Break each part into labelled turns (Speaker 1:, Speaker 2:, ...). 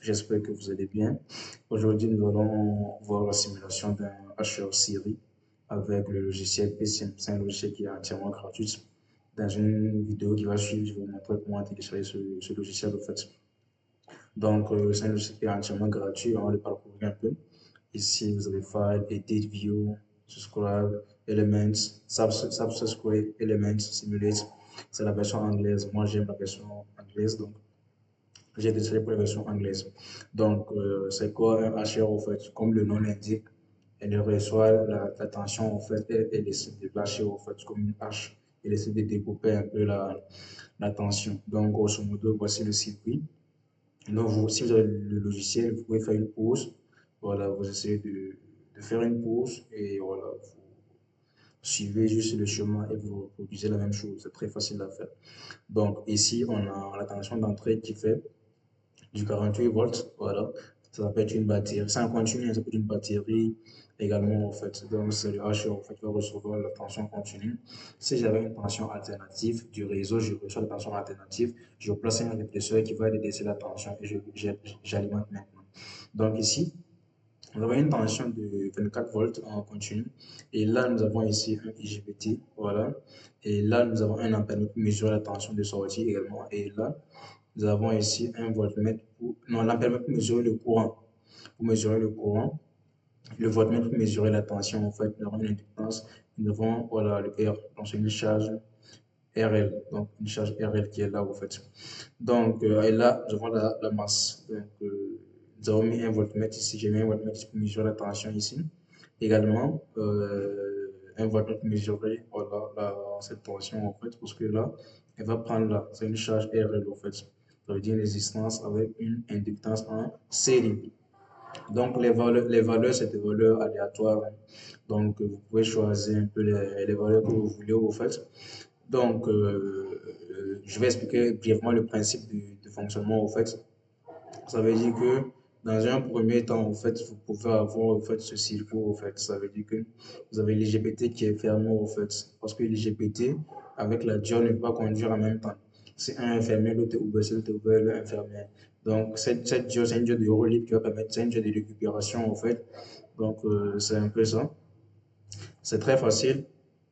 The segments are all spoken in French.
Speaker 1: j'espère que vous allez bien. Aujourd'hui, nous allons voir la simulation d'un HR Siri avec le logiciel PSIM. C'est un logiciel qui est entièrement gratuit. Dans une vidéo qui va suivre, je vais vous montrer comment télécharger ce logiciel en fait. Donc, c'est un logiciel qui est entièrement gratuit. On va le parcourir un peu. Ici, vous avez File, Edit, View, Subscribe, Elements, Subscribe, Elements, Simulate. C'est la version anglaise. Moi, j'aime la version anglaise, donc j'ai décidé pour la version anglaise. Donc, c'est quoi un HR en fait? Comme le nom l'indique, elle reçoit la tension en fait, elle essaie de lâcher en fait comme une hache. Elle essaie de découper un peu la tension. Donc, grosso modo, voici le circuit. Donc, si vous avez le logiciel, vous pouvez faire une pause. Voilà, vous essayez de faire une pause et voilà, vous suivez juste le chemin et vous reproduisez la même chose. C'est très facile à faire. Donc, ici, on a la tension d'entrée qui fait du 48 volts, voilà. Ça peut être une batterie, c'est un continu, ça peut être une batterie également, en fait. Donc, c'est le H, en fait, va recevoir la tension continue. Si j'avais une tension alternative du réseau, je reçois la tension alternative, je place un répresseur qui va délaisser la tension et j'alimente maintenant. Donc, ici, nous avons une tension de 24 volts en continu. Et là, nous avons ici un IGBT, voilà. Et là, nous avons un ampèremètre pour mesurer la tension de sortie également. Et là, nous avons ici un voltmètre pour, non, l'ampèremètre pour mesurer le courant. Pour mesurer le courant, le voltmètre pour mesurer la tension, en fait, nous avons une inductance, nous avons, voilà, le R, donc c'est une charge RL, donc une charge RL qui est là, en fait. Donc, et là, nous avons la masse. Donc, nous avons mis un voltmètre ici, j'ai mis un voltmètre pour mesurer la tension ici. Également, un voltmètre pour mesurer, voilà, cette tension, en fait, parce que là, elle va prendre là, c'est une charge RL, en fait. Ça veut dire une résistance avec une inductance en série. Donc, les valeurs c'est des valeurs aléatoires. Donc, vous pouvez choisir un peu les valeurs que vous voulez, au fait. Donc, je vais expliquer brièvement le principe du fonctionnement, au fait. Ça veut dire que dans un premier temps, en fait, vous pouvez avoir en fait, ce circuit, en fait. Ça veut dire que vous avez l'IGBT qui est fermé, en fait. Parce que l'IGBT, avec la diode, ne peut pas conduire en même temps. C'est un fermé, l'autre est ouvert, c'est l'autre est ouvert, l'autre est fermé. Donc, cette diode, c'est une diode de relief qui va permettre, c'est une diode de récupération, en fait. Donc, c'est un peu ça. C'est très facile.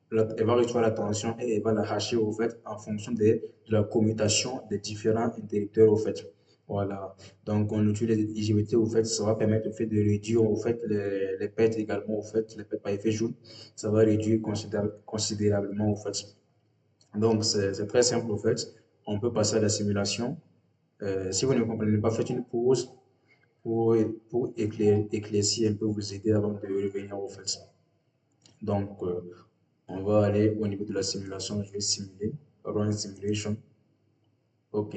Speaker 1: Elle va recevoir la tension et elle va la hacher au fait en fonction de la commutation des différents interrupteurs au fait. Voilà. Donc, on utilise les IGBT au fait, ça va permettre au fait de réduire au fait les pertes également au fait, les pertes par effet Joule. Ça va réduire considérablement au fait. Donc, c'est très simple au fait. On peut passer à la simulation. Si vous ne comprenez pas, faites une pause pour éclaircir un peu, vous aider avant de revenir au fait. Donc, on va aller au niveau de la simulation. Je vais simuler. Run simulation. OK.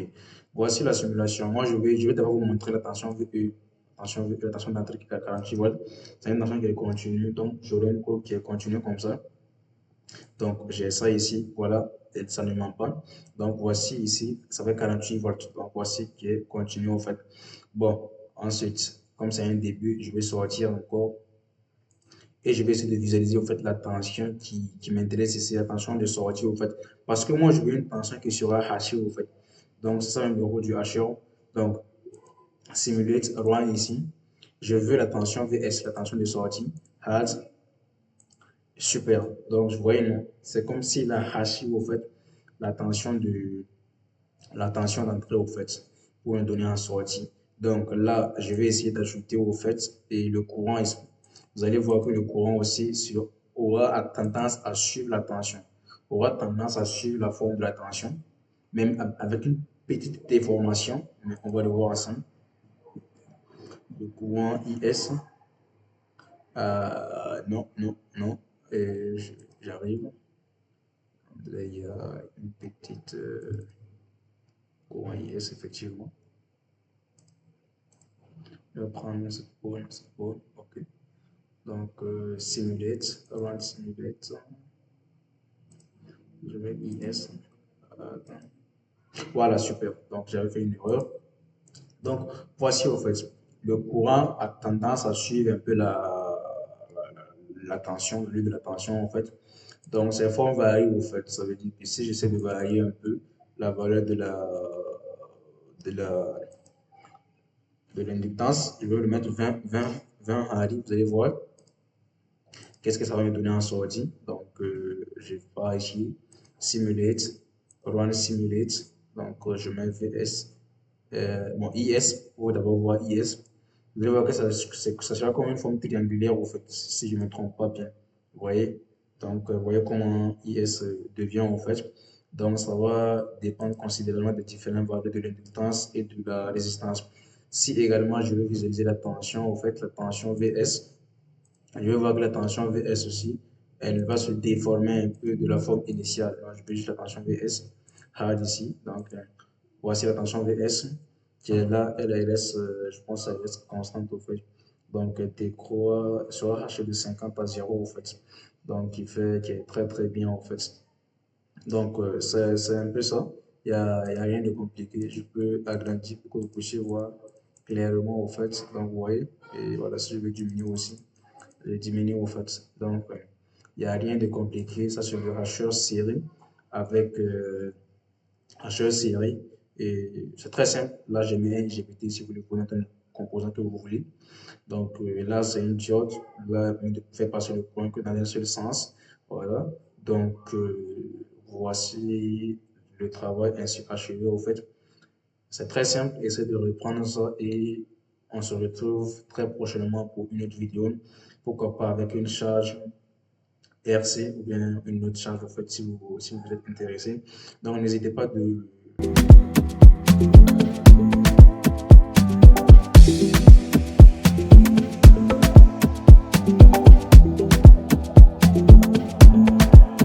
Speaker 1: Voici la simulation. Moi, je vais d'abord vous montrer la tension VE. La tension d'entrée qui est à 48 volts. C'est une tension qui est continue. Donc, j'aurai une courbe qui est continue comme ça. Donc, j'ai ça ici. Voilà. Et ça ne ment pas. Donc, voici ici. Ça fait 48 volts. Donc, voici qui est continu en fait. Bon, ensuite, comme c'est un début, je vais sortir encore et je vais essayer de visualiser au fait la tension qui m'intéresse ici, la tension de sortie au fait. Parce que moi, je veux une tension qui sera hachée au fait. Donc, c'est ça le numéro du HO. Donc, simulate run ici. Je veux la tension VS, la tension de sortie. Has, super. Donc, vous voyez, non? C'est comme s'il a haché au fait la tension d'entrée au fait pour me donner en sortie. Donc là, je vais essayer d'ajouter au fait et le courant ici. Vous allez voir que le courant aussi aura tendance à suivre la tension, aura tendance à suivre la forme de la tension, même avec une petite déformation, mais on va le voir ensemble. Le courant IS, non, non, non, j'arrive. Là, il y a une petite courant IS, effectivement. Je vais prendre cette pole, ok. Donc, simulate, run simulate, je vais IS. Attends. Voilà, super. Donc, j'avais fait une erreur. Donc, voici au fait, le courant a tendance à suivre un peu la tension, le lieu de la tension en fait. Donc, ces formes varient au fait. Ça veut dire que si j'essaie de varier un peu la valeur de la de l'inductance. Je vais le mettre 20 hardy. Vous allez voir qu'est-ce que ça va me donner en sortie. Donc, je vais ici, simulate, run simulate. Donc, je mets VS, bon, IS, pour d'abord voir IS. Vous allez voir que ça sera comme une forme triangulaire, en fait, si je ne me trompe pas bien. Vous voyez? Donc, vous voyez comment IS devient, en fait. Donc, ça va dépendre considérablement des différents valeurs de l'inductance et de la résistance. Si également je veux visualiser la tension, en fait, la tension VS, je vais voir que la tension VS aussi, elle va se déformer un peu de la forme initiale. Donc, je peux juste la tension VS hard ici. Donc, voici la tension VS qui est là. Elle reste, je pense, elle reste constante au fait. Donc, T3 sera H de 50 à 0 au fait. Donc, qui est très très bien en fait. Donc, c'est un peu ça. Il y a rien de compliqué. Je peux agrandir pour que vous puissiez voir clairement au fait. Donc, vous voyez. Et voilà, si je veux diminuer aussi, je diminue au fait. Donc, il n'y a rien de compliqué. Ça, c'est le hacheur série avec hacheur série. Et c'est très simple. Là, j'ai mis un GPT si vous voulez connaître un composant que vous voulez. Donc là, c'est une diode. Là, elle fait passer le courant que dans un seul sens. Voilà. Donc, voici le travail ainsi achevé. Au fait, c'est très simple. Essayez de reprendre ça et on se retrouve très prochainement pour une autre vidéo. Pourquoi pas avec une charge RC ou bien une autre charge, en fait, si vous êtes intéressé. Donc, n'hésitez pas de